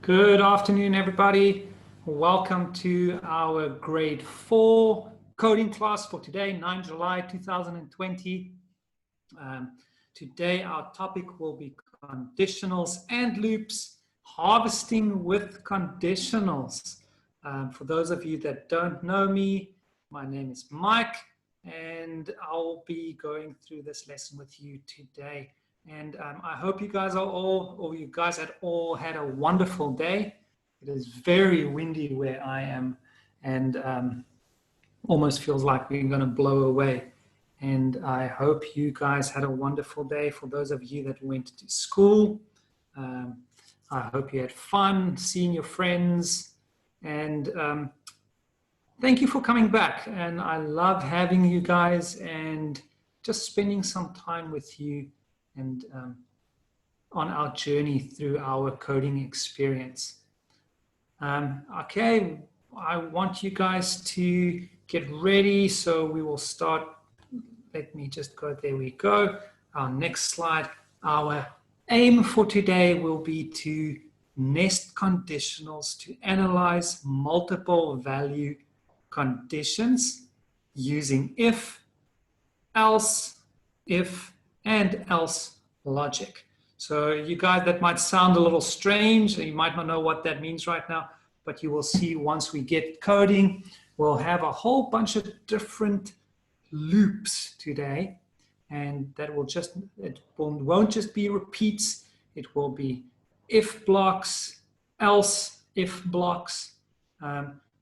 Good afternoon, everybody. Welcome to our grade 4 coding class for today, 9 July 2020. Today, our topic will be conditionals and loops, harvesting with conditionals. For those of you that don't know me, my name is Mike, and I'll be going through this lesson with you today. And I hope you guys had all had a wonderful day. It is very windy where I am, and almost feels like we're going to blow away. And I hope you guys had a wonderful day. For those of you that went to school, I hope you had fun seeing your friends. And thank you for coming back. And I love having you guys and just spending some time with you and on our journey through our coding experience. Okay, I want you guys to get ready, so we will start. Let me just go, there we go. Our next slide. Our aim for today will be to nest conditionals to analyze multiple value conditions using if, else, if, and else logic. So you guys, that might sound a little strange. You might not know what that means right now, but you will see once we get coding, we'll have a whole bunch of different loops today. And that will won't just be repeats. It will be if blocks, else if blocks.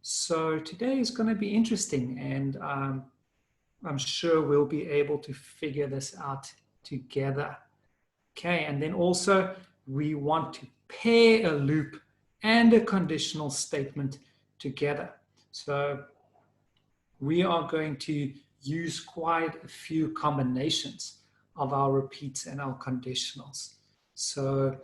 So today is going to be interesting, and I'm sure we'll be able to figure this out together. Okay, and then also we want to pair a loop and a conditional statement together. So we are going to use quite a few combinations of our repeats and our conditionals. So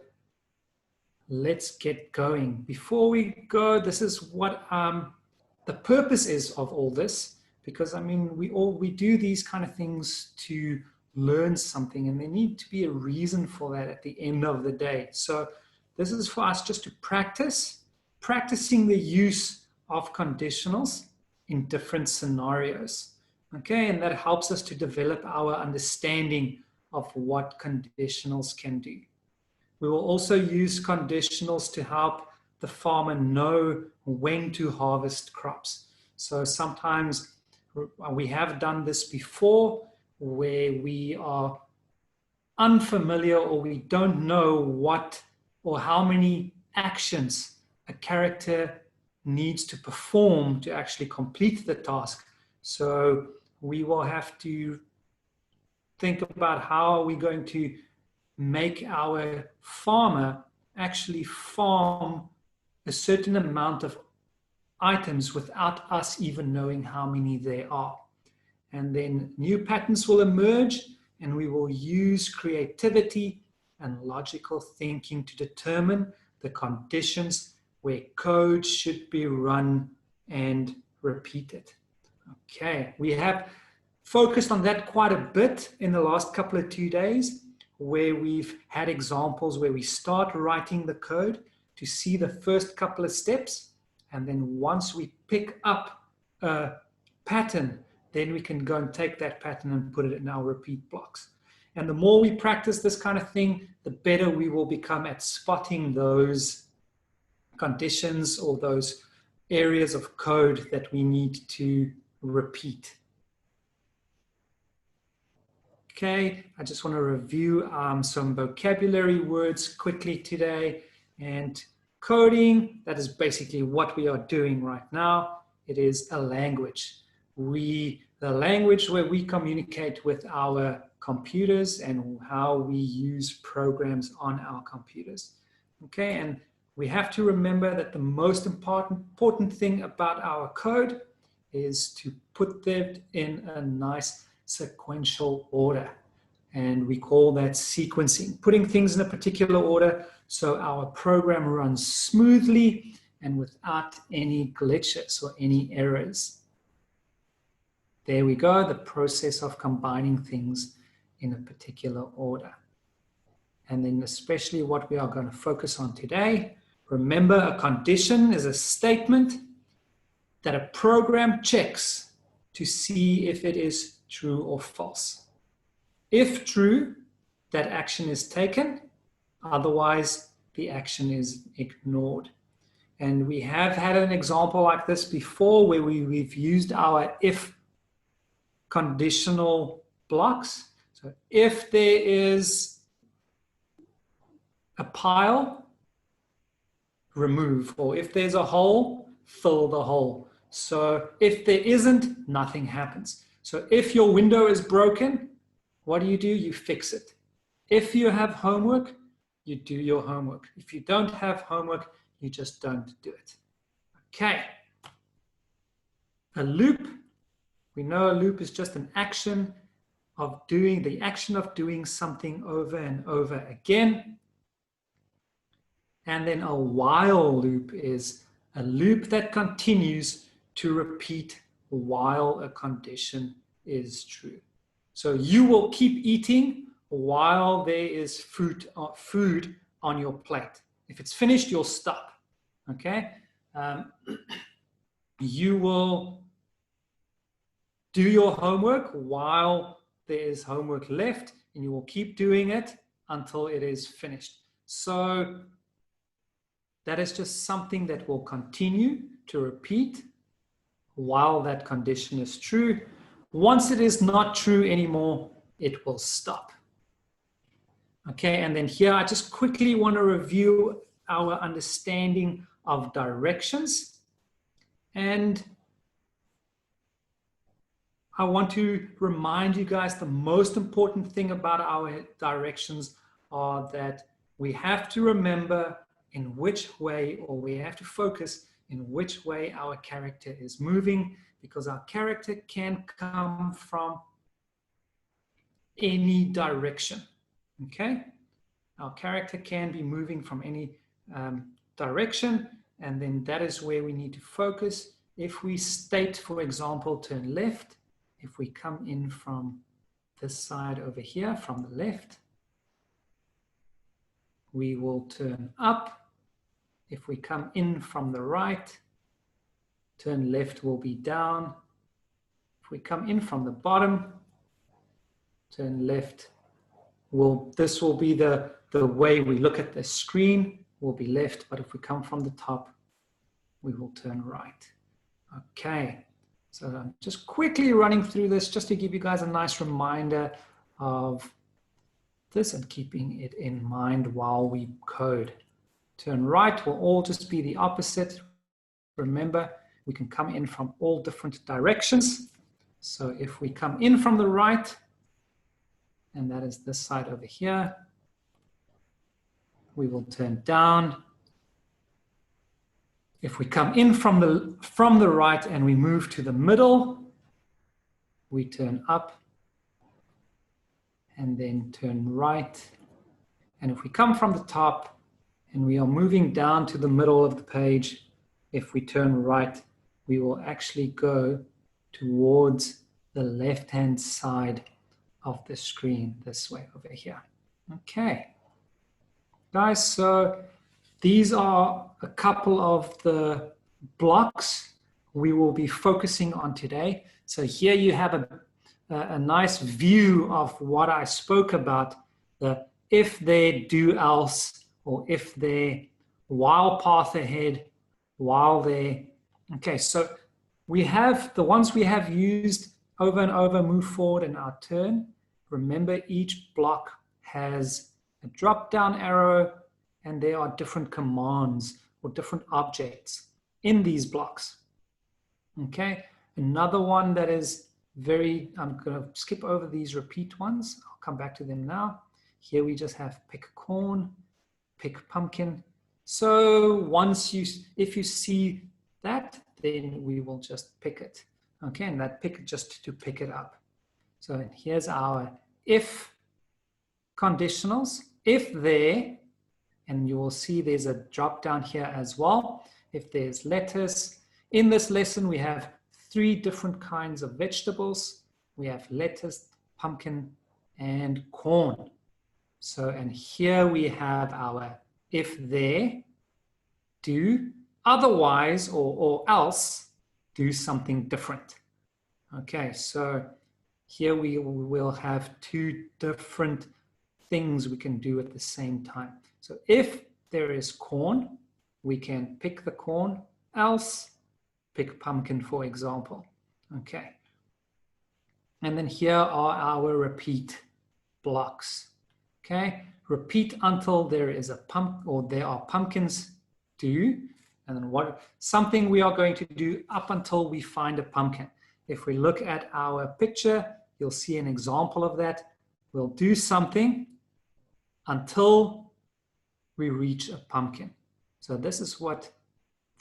let's get going. Before we go, this is what the purpose is of all this, because I mean, we do these kind of things to learn something, and there need to be a reason for that at the end of the day. So this is for us just to practicing the use of conditionals in different scenarios. Okay, and that helps us to develop our understanding of what conditionals can do. We will also use conditionals to help the farmer know when to harvest crops. So sometimes we have done this before, where we are unfamiliar or we don't know what or how many actions a character needs to perform to actually complete the task. So we will have to think about how are we going to make our farmer actually farm a certain amount of items without us even knowing how many there are. And then new patterns will emerge, and we will use creativity and logical thinking to determine the conditions where code should be run and repeated. Okay, we have focused on that quite a bit in the last couple of 2 days, where we've had examples where we start writing the code to see the first couple of steps, and then once we pick up a pattern, then we can go and take that pattern and put it in our repeat blocks. And the more we practice this kind of thing, the better we will become at spotting those conditions or those areas of code that we need to repeat. Okay, I just want to review some vocabulary words quickly today. And coding, that is basically what we are doing right now. It is a language. The language where we communicate with our computers and how we use programs on our computers. Okay, and we have to remember that the most important thing about our code is to put that in a nice sequential order. And we call that sequencing, putting things in a particular order so our program runs smoothly and without any glitches or any errors. There we go, the process of combining things in a particular order. And then especially what we are going to focus on today, Remember, a condition is a statement that a program checks to see if it is true or false. If true, that action is taken. Otherwise, the action is ignored. And we have had an example like this before where we've used our if conditional blocks. So if there is a pile, remove, or if there's a hole, fill the hole. So if there isn't, nothing happens. So if your window is broken, what do? You fix it. If you have homework, you do your homework. If you don't have homework, you just don't do it. Okay. A loop. We know a loop is just an action of doing something over and over again. And then a while loop is a loop that continues to repeat while a condition is true. So you will keep eating while there is food on your plate. If it's finished, you'll stop. Okay? You will do your homework while there is homework left, and you will keep doing it until it is finished. So that is just something that will continue to repeat while that condition is true. Once it is not true anymore, it will stop. Okay, and then here I just quickly want to review our understanding of directions. And I want to remind you guys the most important thing about our directions are that we have to remember in which way, or we have to focus in which way our character is moving, because our character can come from any direction. Okay? Our character can be moving from any direction, and then that is where we need to focus. If we state, for example, turn left, if we come in from this side over here, from the left, we will turn up. If we come in from the right, turn left will be down. If we come in from the bottom, turn left this will be the way we look at the screen, will be left, but if we come from the top, we will turn right. Okay, so I'm just quickly running through this just to give you guys a nice reminder of this and keeping it in mind while we code. Turn right will all just be the opposite. Remember, we can come in from all different directions. So if we come in from the right, and that is this side over here, we will turn down. If we come in from the right and we move to the middle, we turn up and then turn right. And if we come from the top and we are moving down to the middle of the page, if we turn right, we will actually go towards the left-hand side of the screen this way over here. Okay. Guys, so these are a couple of the blocks we will be focusing on today. So here you have a nice view of what I spoke about, the if, they, do, else, or if, they, while, path ahead, while, they. Okay, so we have the ones we have used over and over, move forward and our turn. Remember, each block has a drop-down arrow, and there are different commands or different objects in these blocks. Okay, another one that is I'm going to skip over these repeat ones. I'll come back to them now. Here we just have pick corn, pick pumpkin. So if you see that, then we will just pick it. Okay, and that pick just to pick it up. So here's our if conditionals. If there, and you will see there's a drop down here as well. If there's lettuce. In this lesson, we have 3 different kinds of vegetables. We have lettuce, pumpkin, and corn. So, and here we have our if there. do otherwise or else do something different. Okay, so here we will have two different things we can do at the same time. So if there is corn, we can pick the corn, else pick pumpkin, for example. Okay. And then here are our repeat blocks. Okay. Repeat until there is a pump or there are pumpkins do. And then something we are going to do up until we find a pumpkin. If we look at our picture, you'll see an example of that. We'll do something until we reach a pumpkin. So this is what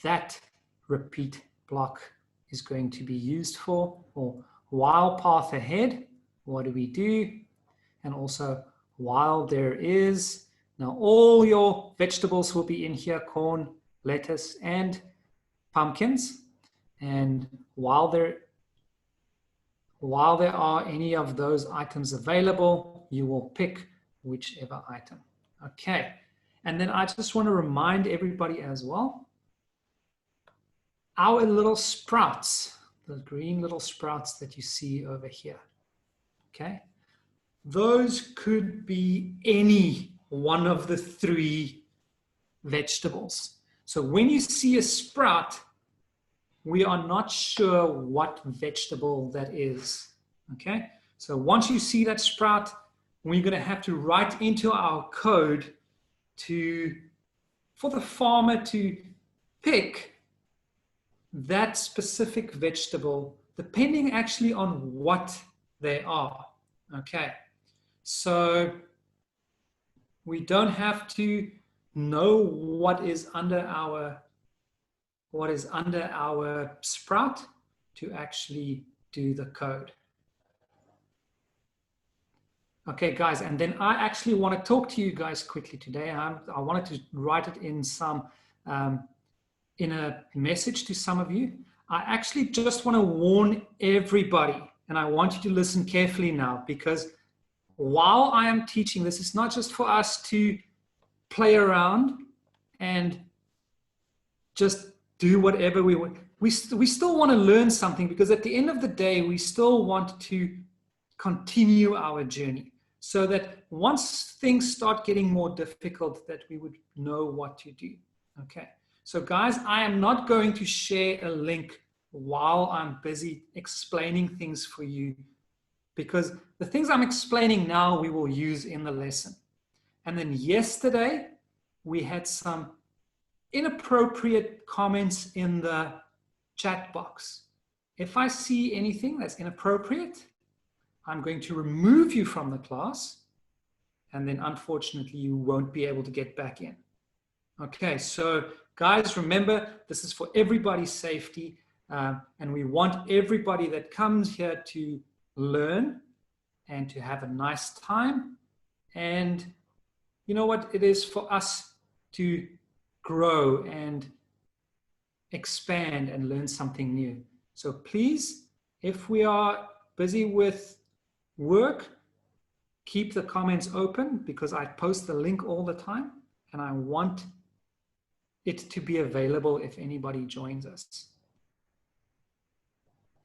that repeat block is going to be used for. Or while path ahead, what do we do? And also while there is, now all your vegetables will be in here, corn, lettuce, and pumpkins. And while there are any of those items available, you will pick whichever item. Okay. And then I just want to remind everybody as well, our little sprouts, the green little sprouts that you see over here, okay? Those could be any one of the three vegetables. So when you see a sprout, we are not sure what vegetable that is, okay? So once you see that sprout, we're going to have to write into our code for the farmer to pick that specific vegetable, depending actually on what they are, okay? So we don't have to know what is under our sprout to actually do the code. Okay, guys, and then I actually want to talk to you guys quickly today. I wanted to write it in in a message to some of you. I actually just want to warn everybody, and I want you to listen carefully now, because while I am teaching this, it's not just for us to play around and just do whatever we want. We still want to learn something, because at the end of the day, we still want to continue our journey, so that once things start getting more difficult, that we would know what to do. Okay. So guys, I am not going to share a link while I'm busy explaining things for you, because the things I'm explaining now we will use in the lesson. And then yesterday we had some inappropriate comments in the chat box. If I see anything that's inappropriate, I'm going to remove you from the class, and then unfortunately you won't be able to get back in. Okay, so guys, remember, this is for everybody's safety, and we want everybody that comes here to learn and to have a nice time. And you know what? It is for us to grow and expand and learn something new. So please, if we are busy with work, keep the comments open, because I post the link all the time, and I want it to be available if anybody joins us.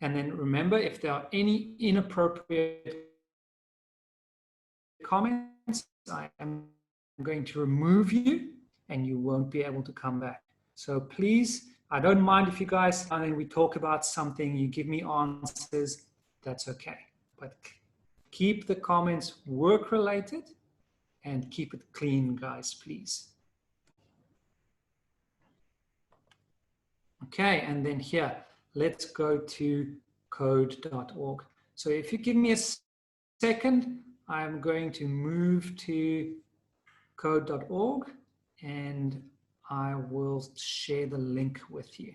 And then remember, if there are any inappropriate comments, I am going to remove you and you won't be able to come back. So please, I don't mind if you guys, and then we talk about something, you give me answers, that's okay. But keep the comments work related and keep it clean, guys, please. Okay, and then here, let's go to code.org. So if you give me a second, I'm going to move to code.org and I will share the link with you.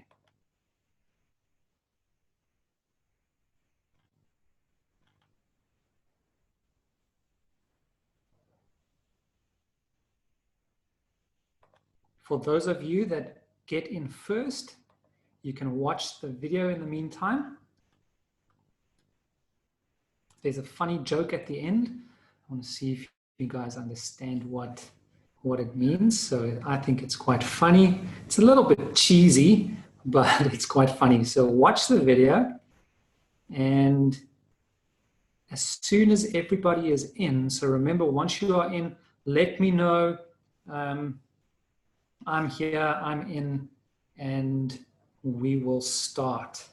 For those of you that get in first, you can watch the video in the meantime. There's a funny joke at the end. I want to see if you guys understand what what it means. So I think it's quite funny. It's a little bit cheesy, but it's quite funny. So watch the video, and as soon as everybody is in, so remember, once you are in, let me know. I'm here, I'm in, and we will start.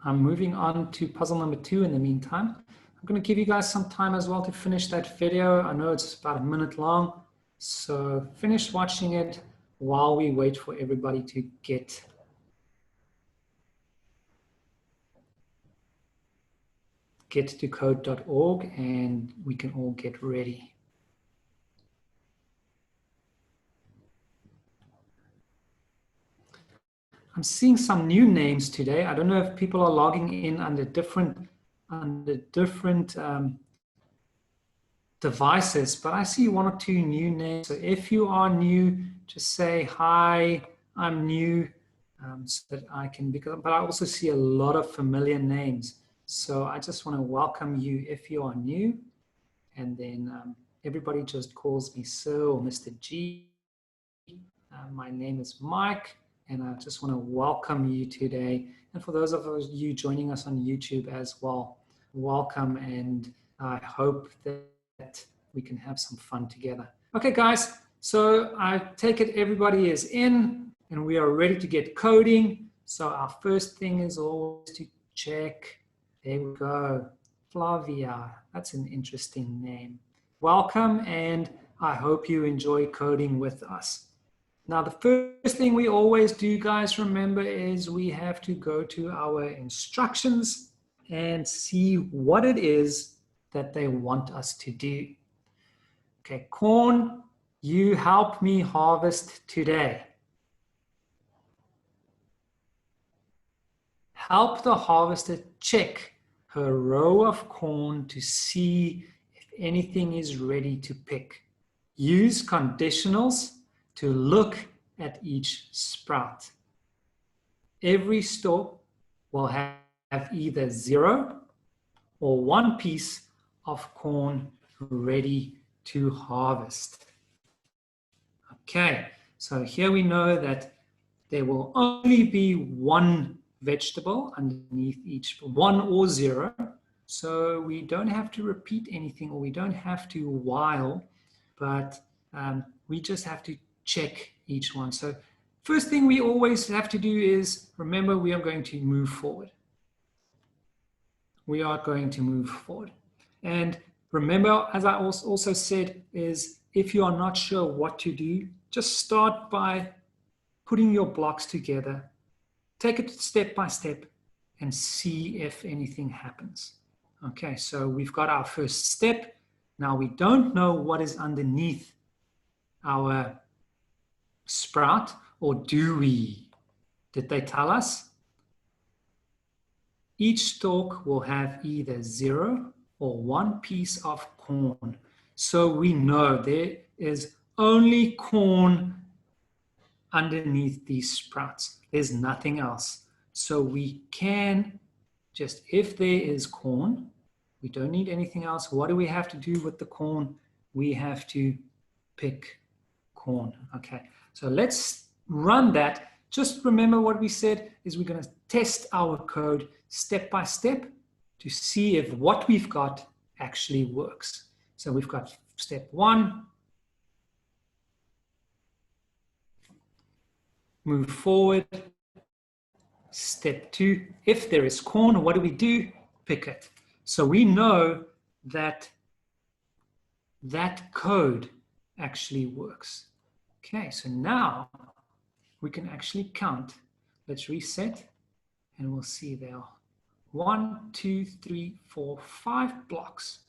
I'm moving on to puzzle number 2 in the meantime. I'm going to give you guys some time as well to finish that video. I know it's about a minute long, so finish watching it while we wait for everybody to get to code.org and we can all get ready. I'm seeing some new names today. I don't know if people are logging in under different devices, but I see 1 or 2 new names. So if you are new, just say, hi, I'm new, so that I can, but I also see a lot of familiar names. So I just want to welcome you if you are new. And then everybody just calls me Sir or Mr. G. My name is Mike, and I just want to welcome you today. And for those of you joining us on YouTube as well, welcome, and I hope that we can have some fun together. Okay, guys, so I take it everybody is in, and we are ready to get coding. So our first thing is always to check. There we go. Flavia, that's an interesting name. Welcome, and I hope you enjoy coding with us. Now, the first thing we always do, guys, remember, is we have to go to our instructions and see what it is that they want us to do. Okay, corn, you help me harvest today. Help the harvester check her row of corn to see if anything is ready to pick. Use conditionals to look at each sprout. Every stalk will have either 0 or 1 piece of corn ready to harvest. Okay, so here we know that there will only be 1 vegetable underneath each, 1 or 0. So we don't have to repeat anything, or we don't have to while, but we just have to check each one. So first thing we always have to do is, remember, we are going to move forward. We are going to move forward. And remember, as I also said, is if you are not sure what to do, just start by putting your blocks together, take it step by step, and see if anything happens. Okay, so we've got our first step. Now we don't know what is underneath our sprout, or do we? Did they tell us? Each stalk will have either 0 or 1 piece of corn. So we know there is only corn underneath these sprouts. There's nothing else. So we can just, if there is corn, we don't need anything else. What do we have to do with the corn? We have to pick corn. Okay, so let's run that. Just remember what we said is we're going to test our code step by step to see if what we've got actually works. So we've got step 1, move forward. Step 2, if there is corn, what do? Pick it. So we know that that code actually works. Okay, so now we can actually count. Let's reset, and we'll see there are 1, 2, 3, 4, 5 blocks.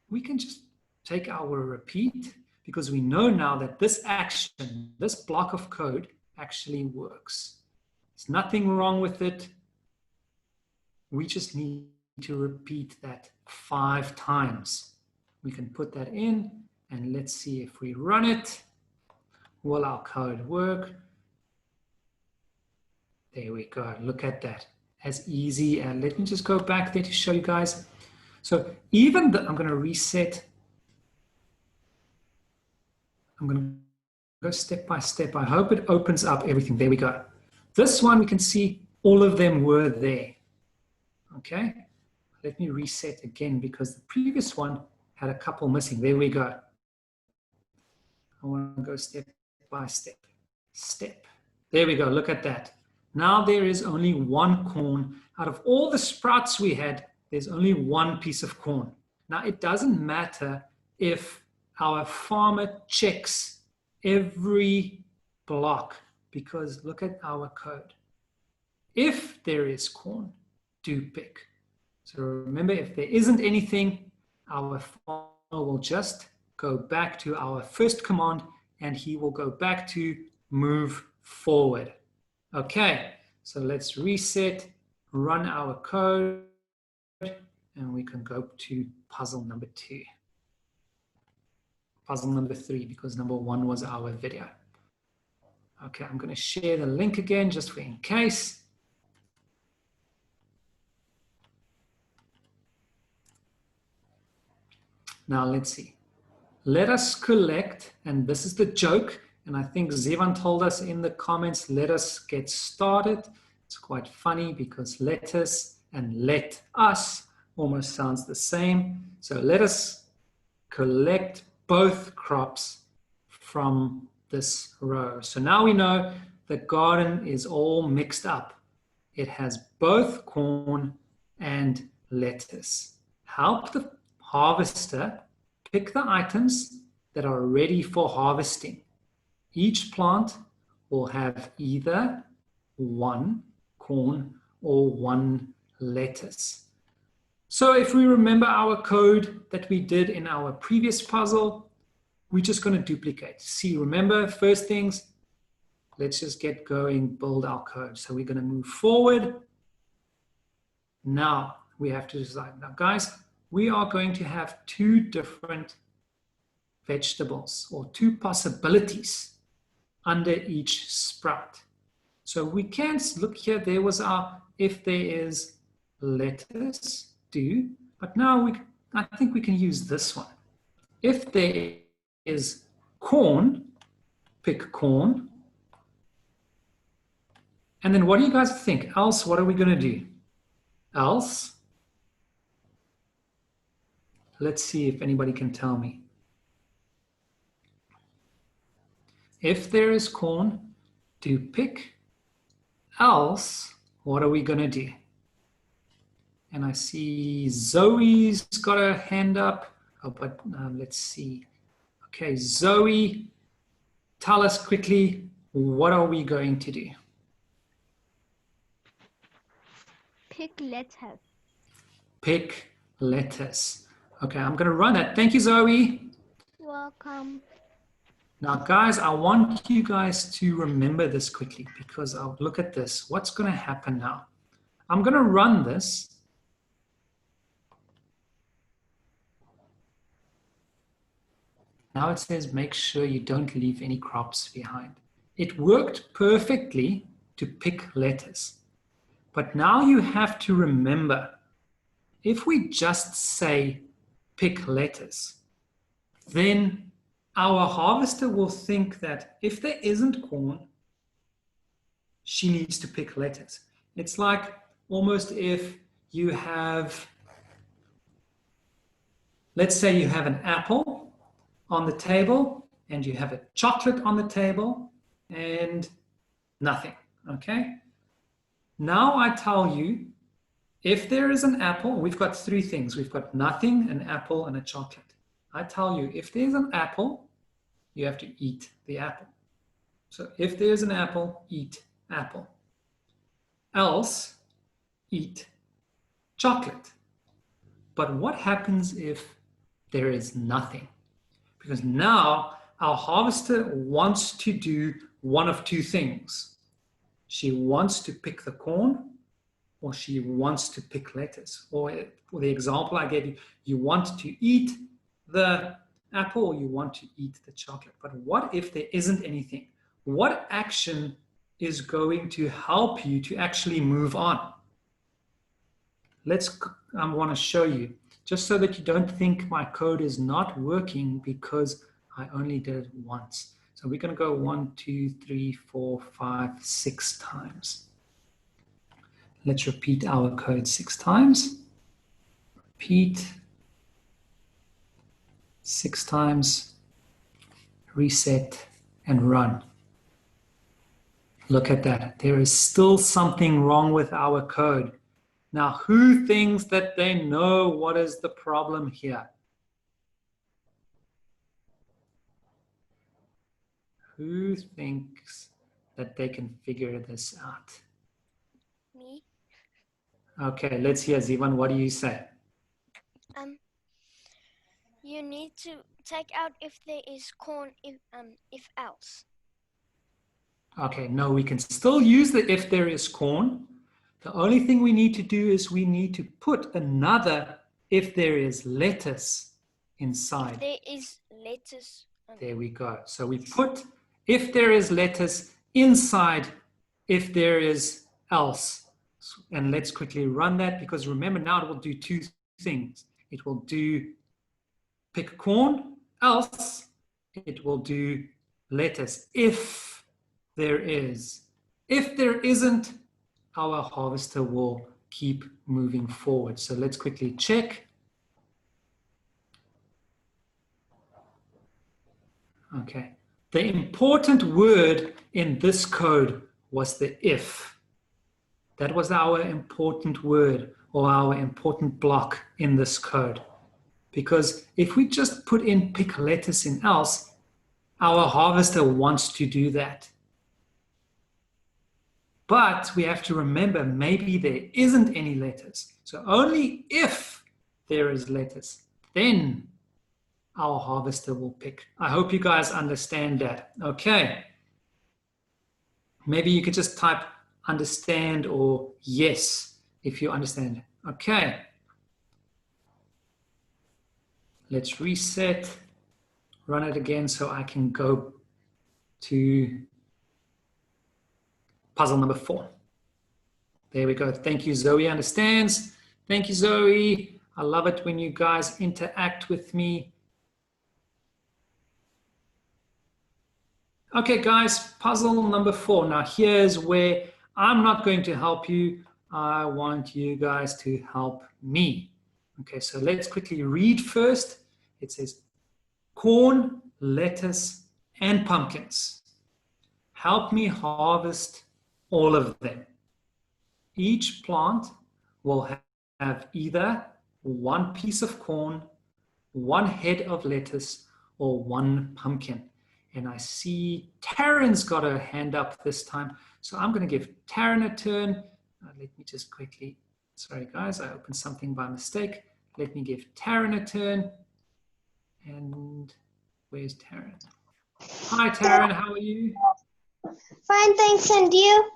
We can just take our repeat, because we know now that this action, this block of code actually works. There's nothing wrong with it. We just need to repeat that 5 times. We can put that in, and let's see if we run it. Will our code work? There we go. Look at that. As easy. And let me just go back there to show you guys. So even I'm going to reset. I'm going to go step by step. I hope it opens up everything. There we go. This one, we can see all of them were there. Okay. Let me reset again because the previous one had a couple missing. There we go. I want to go step by step. Step. There we go. Look at that. Now there is only one corn. Out of all the sprouts we had, there's only one piece of corn. Now it doesn't matter if our farmer checks every block because look at our code. If there is corn, do pick. So remember, if there isn't anything, our farmer will just go back to our first command and he will go back to move forward. Okay, so let's reset, run our code, and we can go to puzzle number 2. Puzzle number 3, because number 1 was our video. Okay, I'm going to share the link again just for in case. Now let's see. Let us collect, and this is the joke, and I think Zevan told us in the comments, let us get started. It's quite funny because let us and let us almost sounds the same. So let us collect both crops from this row. So now we know the garden is all mixed up. It has both corn and lettuce. Help the harvester pick the items that are ready for harvesting. Each plant will have either 1 corn or 1 lettuce. So if we remember our code that we did in our previous puzzle, we're just going to duplicate. See, remember, first things, let's just get going, build our code. So we're going to move forward. Now we have to decide. Now guys, we are going to have 2 different vegetables or 2 possibilities under each sprout. So we can look here, there was our, if there is lettuce, do, but now I think we can use this one. If there is corn, pick corn. And then what do you guys think? Else, what are we going to do? Else, let's see if anybody can tell me. If there is corn, do pick. Else, what are we going to do? And I see Zoe's got her hand up. Oh, but let's see. Okay, Zoe, tell us quickly, what are we going to do? Pick lettuce. Pick lettuce. Okay, I'm going to run that. Thank you, Zoe. Welcome. Now, guys, I want you guys to remember this quickly because I'll look at this. What's going to happen now? I'm going to run this. Now it says, make sure you don't leave any crops behind. It worked perfectly to pick lettuce. But now you have to remember, if we just say pick lettuce, then our harvester will think that if there isn't corn, she needs to pick lettuce. It's like almost if you have, let's say you have an apple on the table and you have a chocolate on the table and nothing, okay? Now I tell you, if there is an apple, we've got 3 things. We've got nothing, an apple, and a chocolate. I tell you, if there's an apple, you have to eat the apple. So if there's an apple, eat apple. Else, eat chocolate. But what happens if there is nothing? Because now our harvester wants to do one of 2 things. She wants to pick the corn or she wants to pick lettuce. Or for the example I gave you, you want to eat the apple or you want to eat the chocolate. But what if there isn't anything? What action is going to help you to actually move on? I want to show you, just so that you don't think my code is not working because I only did it once. So we're going to go 1, 2, 3, 4, 5, 6 times. Let's repeat our code 6 times. Repeat 6 times, reset, and run. Look at that. There is still something wrong with our code. Now, who thinks that they know what is the problem here? Who thinks that they can figure this out? Me. Okay, let's hear, Zivan, what do you say? You need to take out if there is corn, if else. Okay, no, we can still use the if there is corn. The only thing we need to do is we need to put another if there is lettuce inside. If there is lettuce. There we go. So we put if there is lettuce inside if there is else. And let's quickly run that, because remember, now it will do 2 things. It will do pick corn, else it will do lettuce if there is. If there isn't, our harvester will keep moving forward. So let's quickly check. Okay. The important word in this code was the if. That was our important word, or our important block in this code. Because if we just put in pick lettuce in else, our harvester wants to do that. But we have to remember, maybe there isn't any lettuce. So only if there is lettuce, then our harvester will pick. I hope you guys understand that. Okay. Maybe you could just type understand or yes if you understand. Okay. Let's reset, run it again so I can go to puzzle number 4. There we go. Thank you, Zoe understands. Thank you, Zoe. I love it when you guys interact with me. Okay, guys, puzzle number 4. Now, here's where I'm not going to help you. I want you guys to help me. Okay, so let's quickly read first. It says, corn, lettuce, and pumpkins. Help me harvest all of them. Each plant will have either 1 piece of corn, 1 head of lettuce, or 1 pumpkin. And I see Taryn's got her hand up this time. So I'm going to give Taryn a turn. Let me just quickly, sorry guys, I opened something by mistake. Let me give Taryn a turn. And where's Taryn? Hi Taryn, how are you? Fine, thanks, and you?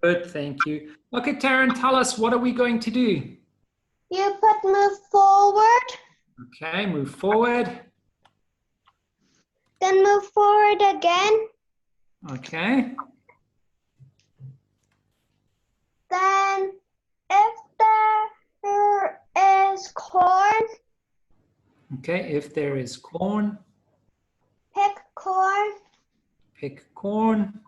Good, thank you. Okay, Taryn, tell us, what are we going to do? You put move forward, Okay, move forward. then move forward again, Okay. then if there is corn, Okay, if there is corn, pick corn, pick corn.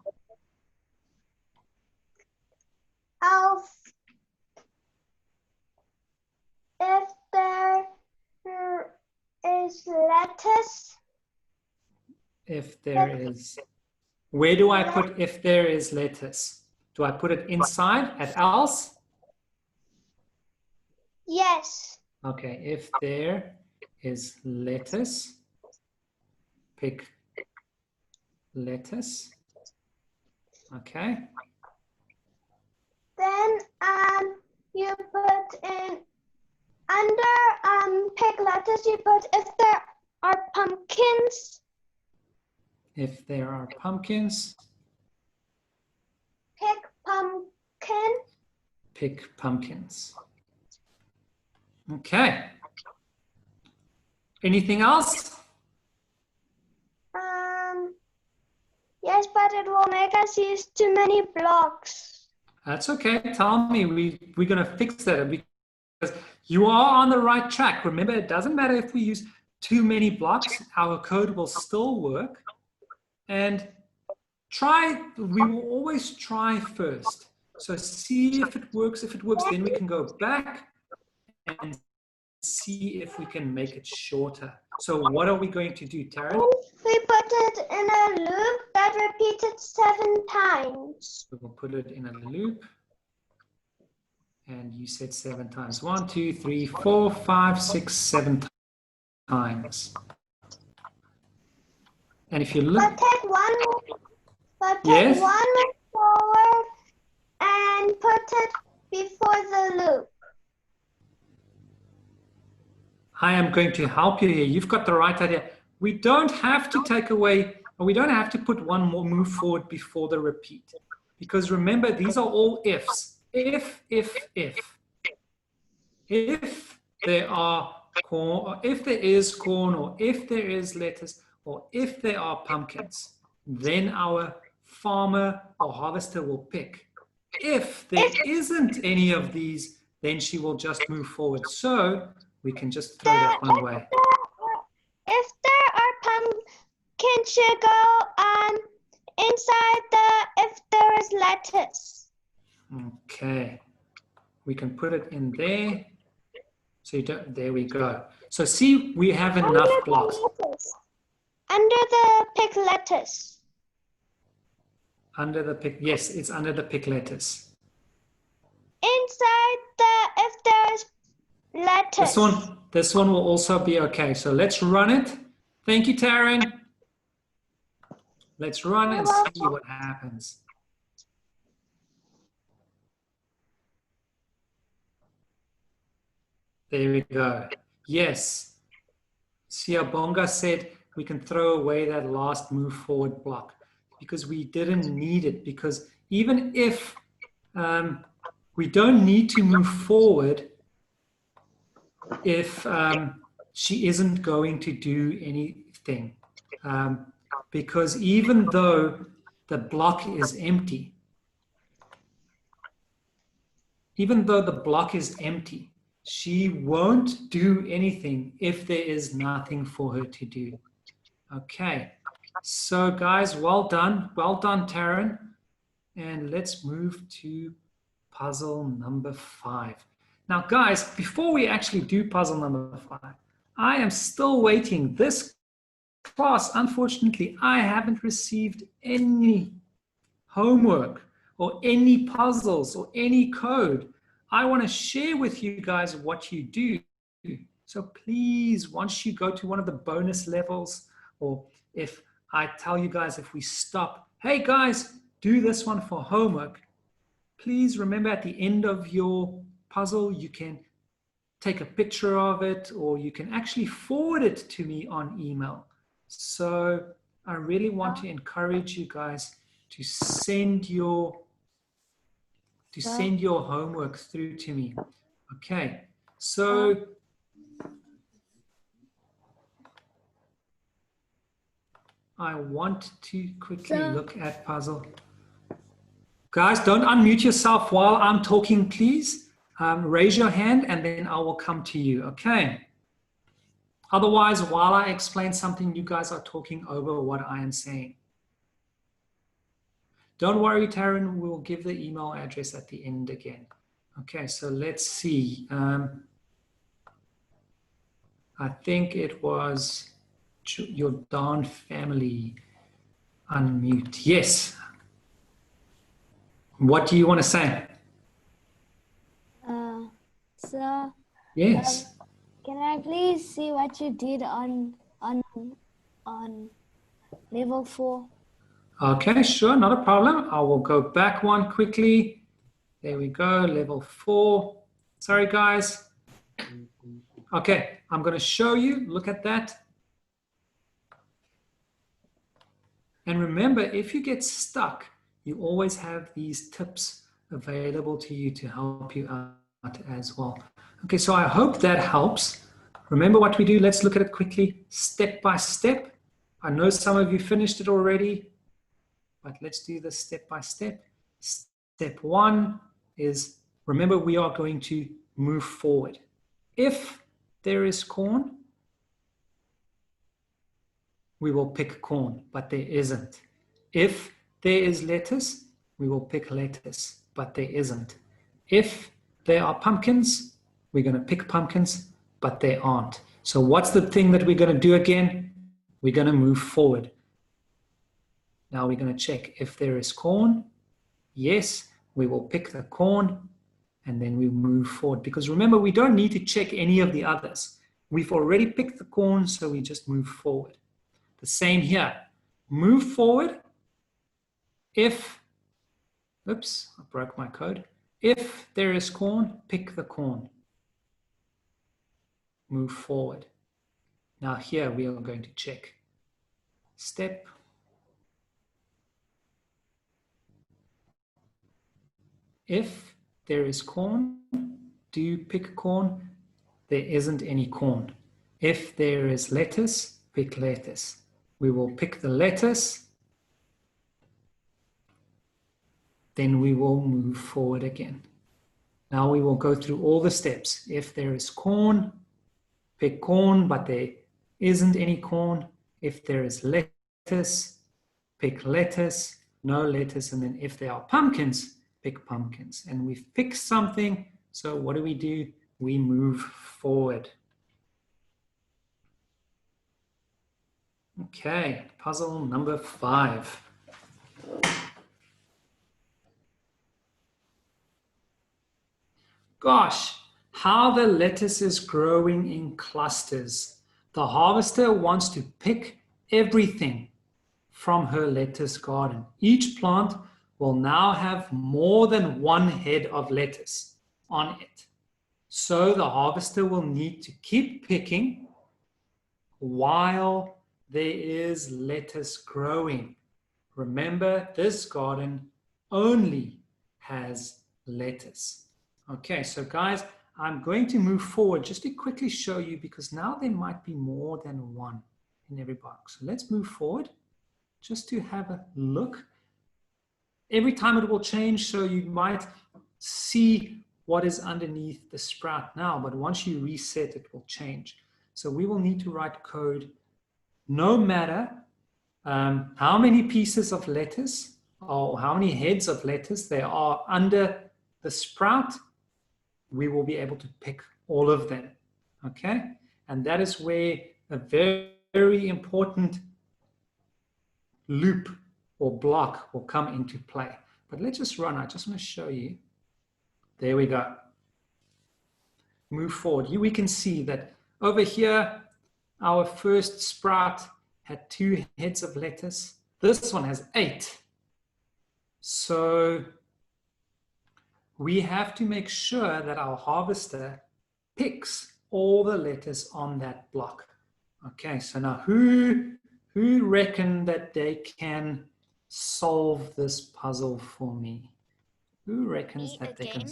else if there is lettuce, If there is, where do I put if there is lettuce? Do I put it inside at else? yes, Okay, if there is lettuce, pick lettuce. Okay. then you put in under pick lettuce, you put if there are pumpkins, If there are pumpkins, pick pumpkin, pick pumpkins. Okay. Anything else? Yes, but it will make us use too many blocks. That's okay. Tell me. We're going to fix that because you are on the right track. Remember, it doesn't matter if we use too many blocks. Our code will still work. And we will always try first. So see if it works. If it works, then we can go back and see if we can make it shorter. So what are we going to do, Taryn? We put it in a loop that repeats it 7 times. We will put it in a loop. And you said 7 times. 1, 2, 3, 4, 5, 6, 7 times. And if you look... But yes? take one forward and put it before the loop. I am going to help you here. You've got the right idea. We don't have to take away, or we don't have to put one more move forward before the repeat. Because remember, these are all ifs. If. If there are corn, or if there is corn, or if there is lettuce, or if there are pumpkins, then our farmer or harvester will pick. If there isn't any of these, then she will just move forward. So we can just throw that one away. If there are pumpkins, should go inside if there is lettuce. Okay. We can put it in there. So there we go. So see, we have enough blocks. Under the pick lettuce. Under the pick, yes, it's under the pick lettuce. Inside if there's lettuce. This one will also be okay. So let's run it. Thank you, Taryn. Let's run and see what happens. There we go. Yes. Siabonga said we can throw away that last move forward block because we didn't need it. Because even if we don't need to move forward if she isn't going to do anything. Because even though the block is empty, she won't do anything if there is nothing for her to do. Okay, so guys, well done, Taryn. And let's move to puzzle number 5. Now, guys, before we actually do puzzle number 5, I am still waiting. This class, unfortunately, I haven't received any homework or any puzzles or any code. I want to share with you guys what you do. So please, once you go to one of the bonus levels, or if I tell you guys, if we stop, hey guys, do this one for homework, please remember at the end of your puzzle, you can take a picture of it, or you can actually forward it to me on email. So I really want to encourage you guys to send your homework through to me. Okay, so I want to quickly look at puzzle. Guys, don't unmute yourself while I'm talking, please. Raise your hand and then I will come to you, okay? Otherwise, while I explain something, you guys are talking over what I am saying. Don't worry, Taryn, we will give the email address at the end again. Okay, so let's see. I think it was your Don family. Unmute. Yes. What do you want to say? So yes. Can I please see what you did on level 4? Okay, sure, not a problem. I will go back one quickly. There we go, level 4. Sorry, guys. Okay, I'm going to show you. Look at that. And remember, if you get stuck, you always have these tips available to you to help you out as well. Okay, so I hope that helps. Remember what we do. Let's look at it quickly, step by step. I know some of you finished it already, but let's do this step by step. Step one is, remember, we are going to move forward. If there is corn, we will pick corn, but there isn't. If there is lettuce, we will pick lettuce, but there isn't. If there are pumpkins, we're going to pick pumpkins, but there aren't. So what's the thing that we're going to do again? We're going to move forward. Now we're going to check if there is corn. Yes, we will pick the corn, and then we move forward. Because remember, we don't need to check any of the others. We've already picked the corn, so we just move forward. The same here. Move forward. If, oops, I broke my code. If there is corn, pick the corn. Move forward. Now here we are going to check. Step. If there is corn, do you pick corn? There isn't any corn. If there is lettuce, pick lettuce. We will pick the lettuce. Then we will move forward again. Now we will go through all the steps. If there is corn, pick corn, but there isn't any corn. If there is lettuce, pick lettuce, no lettuce. And then if there are pumpkins, pick pumpkins. And we've picked something, so what do? We move forward. Okay, puzzle number 5. Gosh, how the lettuce is growing in clusters. The harvester wants to pick everything from her lettuce garden. Each plant will now have more than one head of lettuce on it. So the harvester will need to keep picking while there is lettuce growing. Remember, this garden only has lettuce. Okay, so guys, I'm going to move forward just to quickly show you, because now there might be more than one in every box. So let's move forward just to have a look. Every time it will change, so you might see what is underneath the sprout now, but once you reset, it will change. So we will need to write code no matter how many pieces of lettuce or how many heads of lettuce there are under the sprout. We will be able to pick all of them, okay? And that is where a very, very important loop or block will come into play. But let's just run. I just want to show you. There we go. Move forward. We can see that over here, our first sprout had 2 heads of lettuce. This one has 8. So we have to make sure that our harvester picks all the lettuce on that block. Okay, so now who reckon that they can solve this puzzle for me? Who reckons that they can?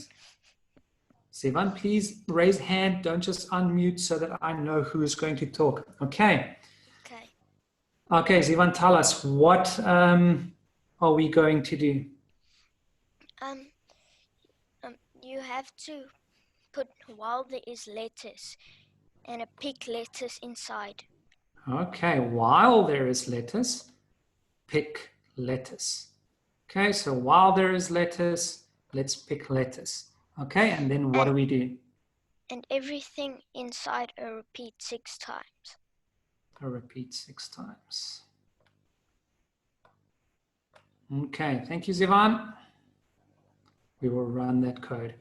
Sivan, please raise hand. Don't just unmute so that I know who is going to talk. Okay. Okay. Okay, Sivan, tell us, what are we going to do? You have to put while there is lettuce and a pick lettuce inside. Okay, while there is lettuce, pick lettuce. Okay, so while there is lettuce, let's pick lettuce. Okay, and then what do we do? And everything inside a repeat 6 times. A repeat 6 times. Okay, thank you, Zivan. We will run that code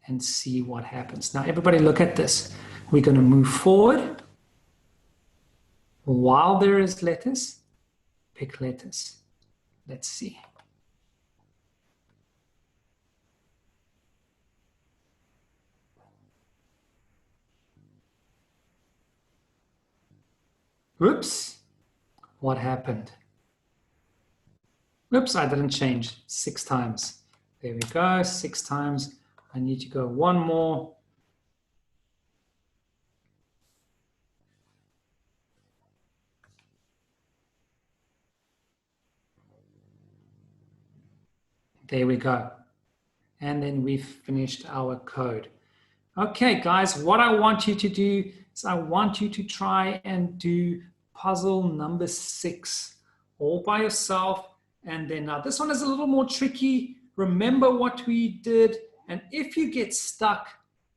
and see what happens. Now, everybody look at this. We're going to move forward. While there is lettuce, pick lettuce. Let's see. Oops, what happened? Oops, I didn't change 6 times. There we go, 6 times. I need to go one more. There we go. And then we've finished our code. Okay, guys, what I want you to do is I want you to try and do puzzle number 6 all by yourself. And then now this one is a little more tricky. Remember what we did. And if you get stuck,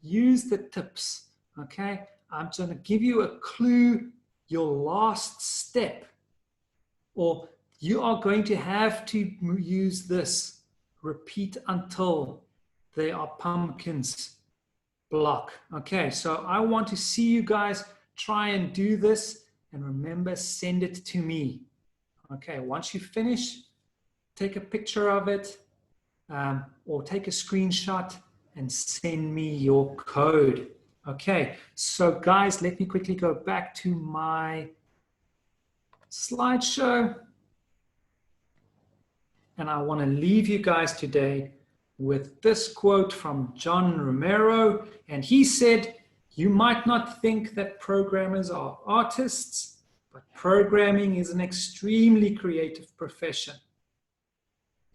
use the tips. Okay, I'm going to give you a clue, your last step, or you are going to have to use this. Repeat until there are pumpkins. Block. Okay, so I want to see you guys try and do this, and remember, send it to me. Okay, once you finish, take a picture of it, or take a screenshot and send me your code. Okay, so guys, let me quickly go back to my slideshow. And I want to leave you guys today with this quote from John Romero. And he said, "You might not think that programmers are artists, but programming is an extremely creative profession.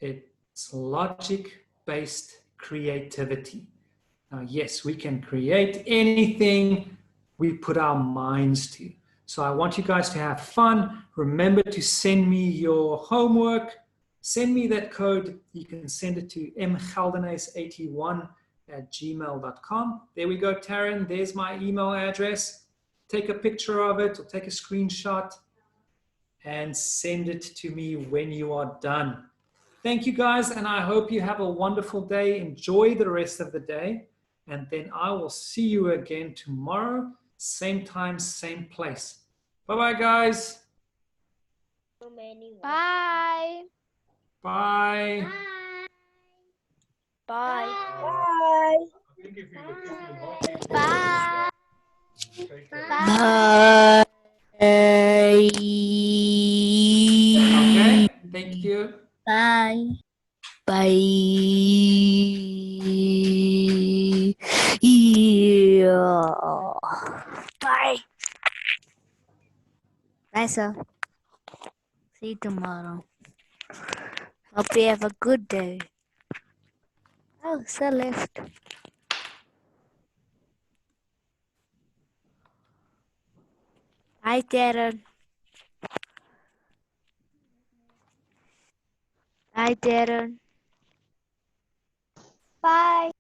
It's logic-based creativity." Now, yes, we can create anything we put our minds to. So I want you guys to have fun. Remember to send me your homework. Send me that code. You can send it to mgeldenace81@gmail.com. There we go, Taryn. There's my email address. Take a picture of it or take a screenshot and send it to me when you are done. Thank you, guys, and I hope you have a wonderful day. Enjoy the rest of the day, and then I will see you again tomorrow, same time, same place. Bye-bye, guys. Bye. Bye. Bye. Bye. Bye. Okay, thank you. Bye. Bye. Yeah. Bye. Bye, sir. See you tomorrow. Hope you have a good day. Oh, sir left. Hi, Darren. Hi, Darren. Bye.